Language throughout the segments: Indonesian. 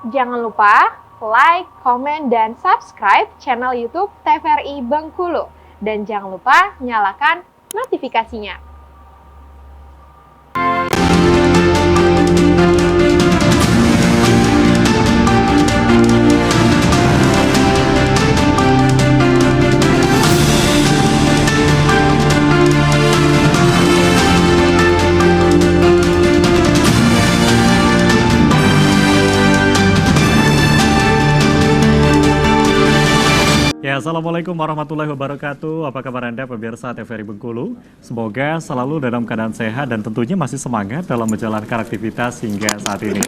Jangan lupa like, komen, dan subscribe channel YouTube TVRI Bengkulu. Dan jangan lupa nyalakan notifikasinya. Ya, Assalamualaikum warahmatullahi wabarakatuh. Apa kabar Anda pemirsa TVRI Bengkulu? Semoga selalu dalam keadaan sehat dan tentunya masih semangat dalam menjalankan aktivitas hingga saat ini.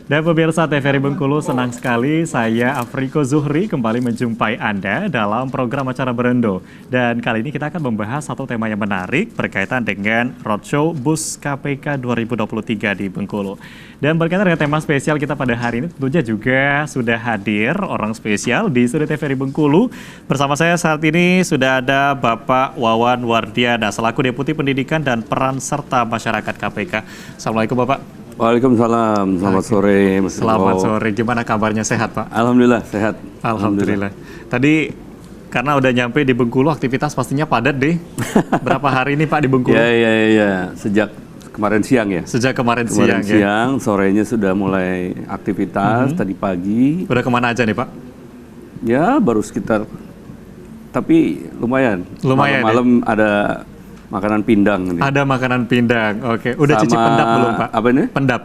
Dan pemirsa TVRI Bengkulu, senang sekali saya Afriko Zuhri kembali menjumpai Anda dalam program acara Berendo. Dan kali ini kita akan membahas satu tema yang menarik berkaitan dengan Roadshow Bus KPK 2023 di Bengkulu. Dan berkaitan dengan tema spesial kita pada hari ini tentunya juga sudah hadir orang spesial di studio TVRI Bengkulu. Bersama saya saat ini sudah ada Bapak Wawan Wardiana selaku Deputi Pendidikan dan Peran Serta Masyarakat KPK. Assalamualaikum Bapak. Waalaikumsalam, selamat sore Mas Selamat sore, gimana kabarnya, sehat Pak? Alhamdulillah, sehat. Alhamdulillah. Tadi karena udah nyampe di Bengkulu, aktivitas pastinya padat deh. Berapa hari ini Pak di Bengkulu? Ya. Sejak kemarin siang ya. Sejak kemarin siang, ya? Sorenya sudah mulai aktivitas, tadi pagi. Udah kemana aja nih Pak? Ya, baru sekitar, tapi lumayan. Lumayan malam ada makanan pindang. Ada makanan pindang, oke. Udah cicip pendap belum Pak? Apa ini? Pendap.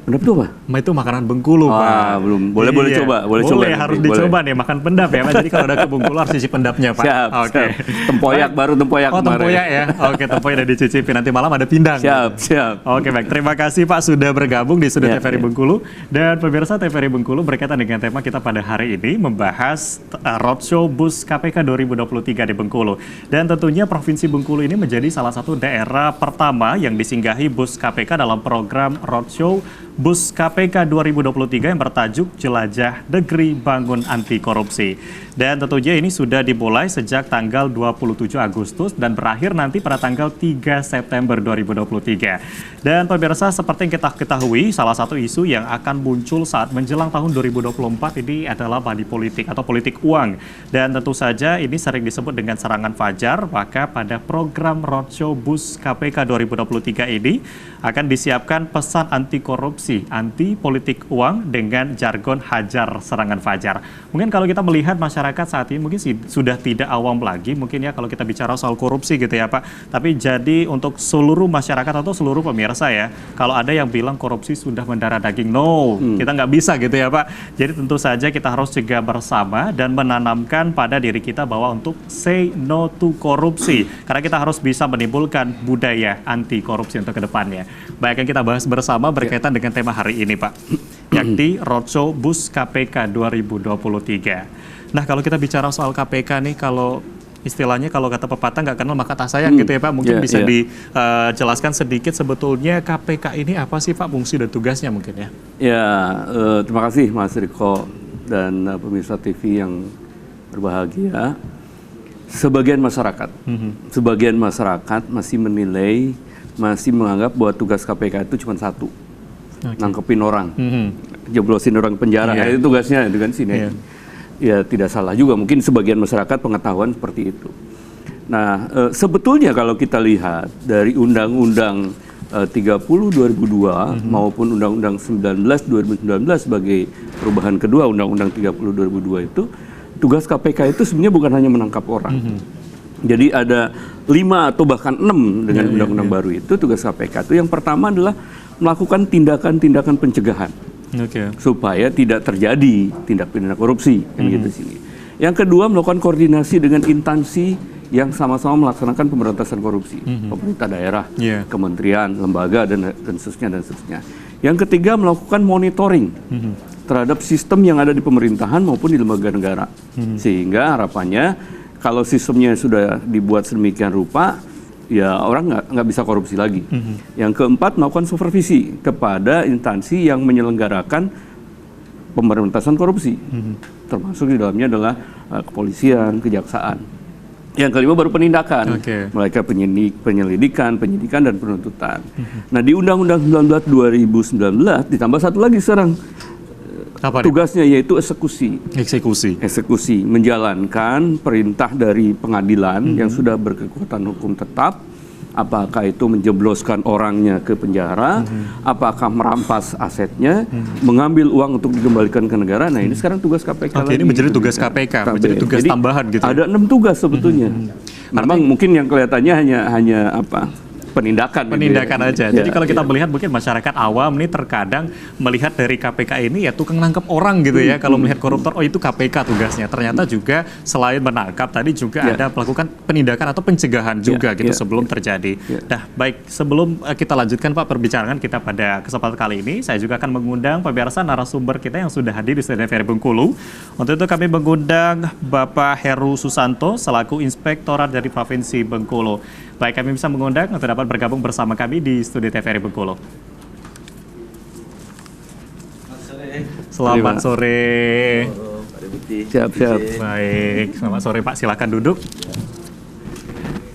Pendap itu apa? Itu makanan Bengkulu Pak. Belum. Boleh coba. Boleh, harus dicoba nih makan pendap ya Pak. Jadi kalau udah ke Bengkulu harus cicip pendapnya Pak. Siap, oke. Tempoyak baru tempoyak. Oh, tempoyak ya. Oke, tempoyak udah dicicipin. Nanti malam ada pindang. Siap. Oke, baik. Terima kasih Pak sudah bergabung di studio TVRI Bengkulu. Dan pemirsa TVRI Bengkulu berkaitan dengan tema kita pada hari ini membahas Roadshow Bus KPK 2023 di Bengkulu. Dan tentunya Provinsi Bengkulu ini menjadi salah satu daerah pertama yang disinggahi Bus KPK dalam program Roadshow Bus KPK 2023 yang bertajuk Jelajah Negeri Bangun Anti Korupsi. Dan tentunya ini sudah dimulai sejak tanggal 27 Agustus dan berakhir nanti pada tanggal 3 September 2023. Dan pemirsa, seperti yang kita ketahui, salah satu isu yang akan muncul saat menjelang tahun 2024 ini adalah money politik atau politik uang. Dan tentu saja ini sering disebut dengan serangan fajar, maka pada program Roadshow Bus KPK 2023 ini akan disiapkan pesan anti korupsi, anti politik uang dengan jargon hajar serangan fajar. Mungkin kalau kita melihat masyarakat saat ini mungkin sudah tidak awam lagi mungkin ya kalau kita bicara soal korupsi gitu ya Pak. Tapi jadi untuk seluruh masyarakat atau seluruh pemirsa ya, kalau ada yang bilang korupsi sudah mendarah daging, kita nggak bisa gitu ya Pak. Jadi tentu saja kita harus cegah bersama dan menanamkan pada diri kita bahwa untuk say no to korupsi. Karena kita harus bisa menimbulkan budaya anti korupsi untuk kedepannya. Baik, yang kita bahas bersama berkaitan dengan tema hari ini Pak, yakni Roadshow Bus KPK 2023. Nah, kalau kita bicara soal KPK nih, kalau istilahnya kalau kata pepatah nggak kenal maka tak sayang gitu ya Pak, mungkin bisa dijelaskan sedikit sebetulnya KPK ini apa sih Pak, fungsi dan tugasnya mungkin ya? Ya, terima kasih Mas Riko dan pemirsa TV yang berbahagia. Sebagian masyarakat masih menilai, masih menganggap bahwa tugas KPK itu cuma satu, nangkepin orang, jeblosin orang penjara, itu tugasnya, itu kan sini. Ya tidak salah juga, mungkin sebagian masyarakat pengetahuan seperti itu. Nah, sebetulnya kalau kita lihat dari Undang-Undang 30 2002 maupun Undang-Undang 19 2019 sebagai perubahan kedua Undang-Undang 30 2002 itu, tugas KPK itu sebenarnya bukan hanya menangkap orang. Jadi ada 5 atau bahkan 6 dengan undang-undang baru itu tugas KPK itu. Yang pertama adalah melakukan tindakan-tindakan pencegahan supaya tidak terjadi tindak pidana korupsi gitu sini. Yang kedua melakukan koordinasi dengan instansi yang sama-sama melaksanakan pemberantasan korupsi, pemerintah daerah, kementerian, lembaga dan seterusnya. Yang ketiga melakukan monitoring terhadap sistem yang ada di pemerintahan maupun di lembaga negara, sehingga harapannya kalau sistemnya sudah dibuat sedemikian rupa, ya orang nggak bisa korupsi lagi. Yang keempat melakukan supervisi kepada instansi yang menyelenggarakan pemberantasan korupsi, termasuk di dalamnya adalah kepolisian, kejaksaan. Yang kelima baru penindakan, mereka penyelidikan, penyidikan dan penuntutan. Nah di Undang-Undang 19 2019 ditambah satu lagi sekarang Apa nih? tugasnya yaitu eksekusi. Eksekusi, menjalankan perintah dari pengadilan yang sudah berkekuatan hukum tetap. Apakah itu menjebloskan orangnya ke penjara, apakah merampas asetnya, mengambil uang untuk dikembalikan ke negara. Nah, ini sekarang tugas KPK lagi. Ini menjadi tugas KPK, menjadi tugas Jadi, tambahan gitu. Ada 6 tugas sebetulnya. Memang mungkin yang kelihatannya hanya apa? Penindakan aja. Ya, Jadi kalau kita melihat mungkin masyarakat awam nih terkadang melihat dari KPK ini ya tukang nangkep orang gitu ya. Kalau melihat koruptor, oh itu KPK tugasnya. Ternyata juga selain menangkap tadi juga ada melakukan penindakan atau pencegahan juga gitu sebelum terjadi. Nah, baik sebelum kita lanjutkan Pak perbincangan kita pada kesempatan kali ini, saya juga akan mengundang pemirsa narasumber kita yang sudah hadir di studio TVRI Bengkulu. Untuk itu kami mengundang Bapak Heru Susanto selaku Inspektorat dari Provinsi Bengkulu. Baik, kami bisa mengundang untuk dapat bergabung bersama kami di studio TVRI Bengkulu. Selamat sore. Siap. Baik, selamat sore Pak, silakan duduk.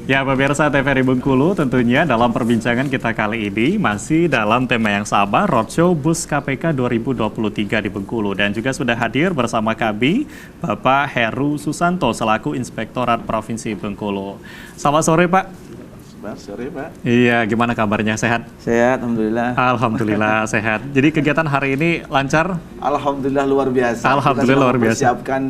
Ya, pemirsa TVRI Bengkulu, tentunya dalam perbincangan kita kali ini masih dalam tema yang sama, Roadshow Bus KPK 2023 di Bengkulu. Dan juga sudah hadir bersama kami Bapak Heru Susanto selaku Inspektorat Provinsi Bengkulu. Selamat sore Pak. Selamat sore Pak. Iya, gimana kabarnya? Sehat? Sehat, Alhamdulillah. Alhamdulillah sehat. Jadi kegiatan hari ini lancar? Alhamdulillah luar biasa. Alhamdulillah luar biasa. Kita mempersiapkan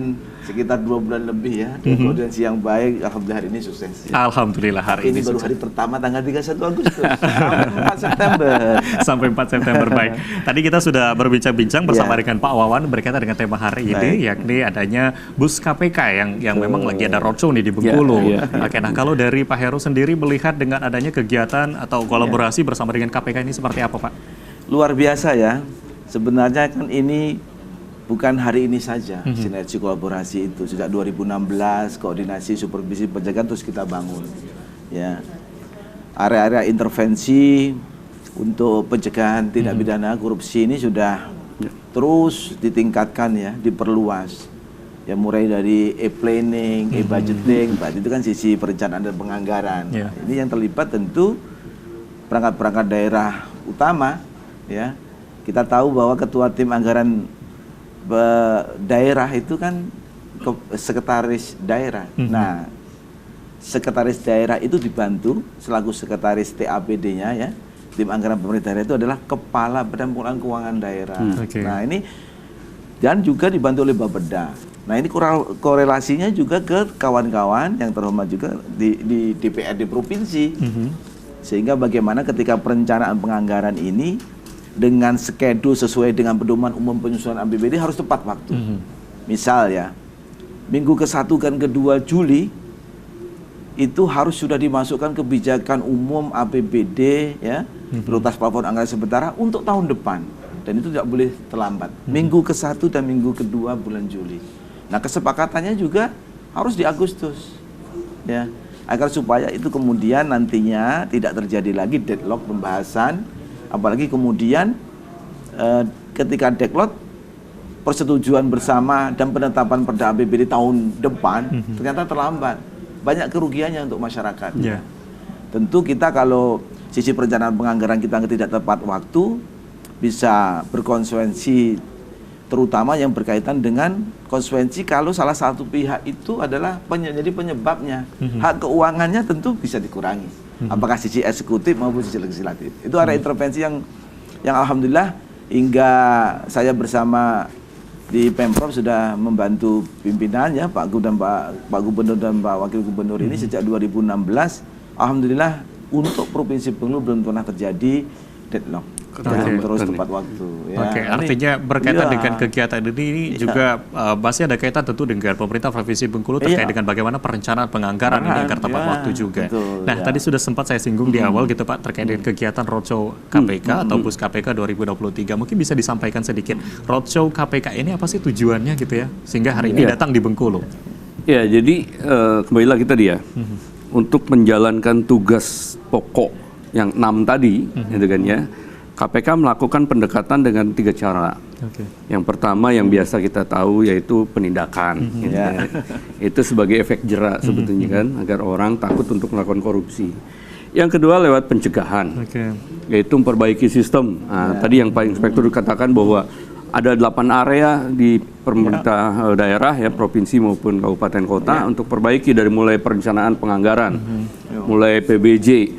sekitar 2 bulan lebih ya. Koordinasi yang baik, Alhamdulillah hari ini sukses. Alhamdulillah hari ini baru sukses. hari pertama tanggal 31 Agustus sampai 4 September. Sampai 4 September, baik. Tadi kita sudah berbincang-bincang bersama dengan Pak Wawan berkaitan dengan tema hari ini, yakni adanya bus KPK yang memang lagi ada roadshow nih di Bengkulu. Oke, nah kalau dari Pak Heru sendiri melihat dengan adanya kegiatan atau kolaborasi bersama dengan KPK ini seperti apa Pak? Luar biasa ya. Sebenarnya kan ini bukan hari ini saja, sinergi kolaborasi itu sejak 2016 koordinasi supervisi pencegahan terus kita bangun. Ya, area-area intervensi untuk pencegahan tindak pidana korupsi ini sudah terus ditingkatkan ya, diperluas. Ya mulai dari e-planning, e-budgeting, itu kan sisi perencanaan dan penganggaran. Ini yang terlibat tentu perangkat-perangkat daerah utama. Ya, kita tahu bahwa ketua tim anggaran daerah itu kan sekretaris daerah. Nah, sekretaris daerah itu dibantu selaku sekretaris TAPD-nya ya. Tim anggaran pemerintah daerah itu adalah kepala Badan Pengelolaan Keuangan Daerah. Nah, ini dan juga dibantu oleh Bapeda. Nah, ini korelasinya juga ke kawan-kawan yang terhormat juga di DPRD provinsi. Sehingga bagaimana ketika perencanaan penganggaran ini dengan skedul sesuai dengan pedoman umum penyusunan APBD harus tepat waktu. Misal ya, minggu ke-1 dan ke-2 Juli itu harus sudah dimasukkan kebijakan umum APBD ya, prioritas plafon anggaran sementara untuk tahun depan. Dan itu tidak boleh terlambat. Minggu ke-1 dan minggu ke-2 bulan Juli. Nah, kesepakatannya juga harus di Agustus. Ya, agar supaya itu kemudian nantinya tidak terjadi lagi deadlock pembahasan. Apalagi kemudian ketika deadlock persetujuan bersama dan penetapan perda APBD tahun depan ternyata terlambat, banyak kerugiannya untuk masyarakat. Tentu kita kalau sisi perencanaan penganggaran kita tidak tepat waktu bisa berkonsekuensi, terutama yang berkaitan dengan konsekuensi kalau salah satu pihak itu adalah jadi penyebabnya. Hak keuangannya tentu bisa dikurangi. Apakah sisi eksekutif maupun sisi legislatif. Itu area intervensi yang alhamdulillah hingga saya bersama di Pemprov sudah membantu pimpinannya Pak Gubernur dan Pak Wakil Gubernur ini sejak 2016. Alhamdulillah untuk Provinsi Bengkulu belum pernah terjadi deadlock. Terus tepat waktu. Ya, artinya berkaitan dengan kegiatan ini juga masih ada kaitan tentu dengan pemerintah Provinsi Bengkulu terkait dengan bagaimana perencanaan penganggaran ini agar tepat waktu juga. Betul, nah, tadi sudah sempat saya singgung di awal gitu Pak terkait dengan kegiatan Roadshow KPK atau Bus KPK 2023. Mungkin bisa disampaikan sedikit Roadshow KPK ini apa sih tujuannya gitu ya sehingga hari ini datang di Bengkulu. Ya, jadi kembali lagi tadi ya. Untuk menjalankan tugas pokok yang 6 tadi, gitu kan ya. KPK melakukan pendekatan dengan 3 cara. Yang pertama yang biasa kita tahu yaitu penindakan. Ya. Itu sebagai efek jerak sebetulnya kan, agar orang takut untuk melakukan korupsi. Yang kedua lewat pencegahan, yaitu memperbaiki sistem. Nah, tadi yang Pak Inspektur katakan bahwa Ada 8 area di pemerintah daerah ya, provinsi maupun kabupaten kota untuk perbaiki dari mulai perencanaan penganggaran, mulai PBJ,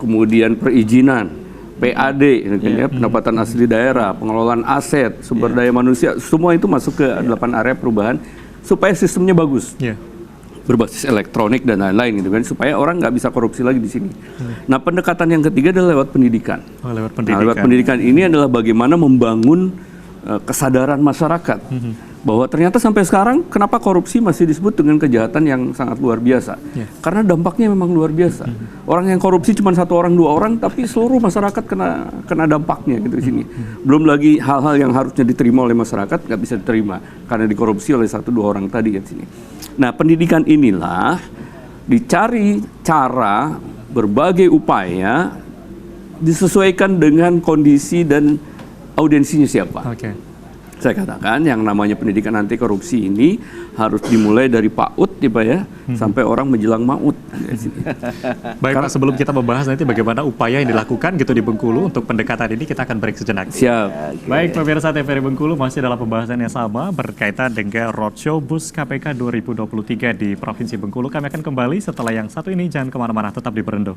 kemudian perizinan, PAD, ya, pendapatan asli daerah, pengelolaan aset, sumber daya manusia, semua itu masuk ke 8 area perubahan supaya sistemnya bagus. Berbasis elektronik dan lain-lain gitu kan, supaya orang nggak bisa korupsi lagi di sini. Nah, pendekatan yang ketiga adalah lewat pendidikan. Lewat pendidikan. Nah, lewat pendidikan ini adalah bagaimana membangun kesadaran masyarakat bahwa ternyata sampai sekarang kenapa korupsi masih disebut dengan kejahatan yang sangat luar biasa. Karena dampaknya memang luar biasa. Orang yang korupsi cuma 1 orang 2 orang, tapi seluruh masyarakat kena dampaknya gitu di sini. Belum lagi hal-hal yang harusnya diterima oleh masyarakat nggak bisa diterima karena dikorupsi oleh 1-2 orang tadi di sini. Nah, pendidikan inilah dicari cara berbagai upaya disesuaikan dengan kondisi dan audiensinya siapa. Saya katakan yang namanya pendidikan anti korupsi ini harus dimulai dari PAUD ya, sampai orang menjelang maut. Baik Pak, sebelum kita membahas nanti bagaimana upaya yang dilakukan gitu di Bengkulu untuk pendekatan ini, kita akan break sejenak. Siap. Baik, pemirsa TVRI Bengkulu, masih dalam pembahasan yang sama berkaitan dengan Roadshow Bus KPK 2023 di Provinsi Bengkulu. Kami akan kembali setelah yang satu ini, jangan kemana-mana, tetap di Berendo.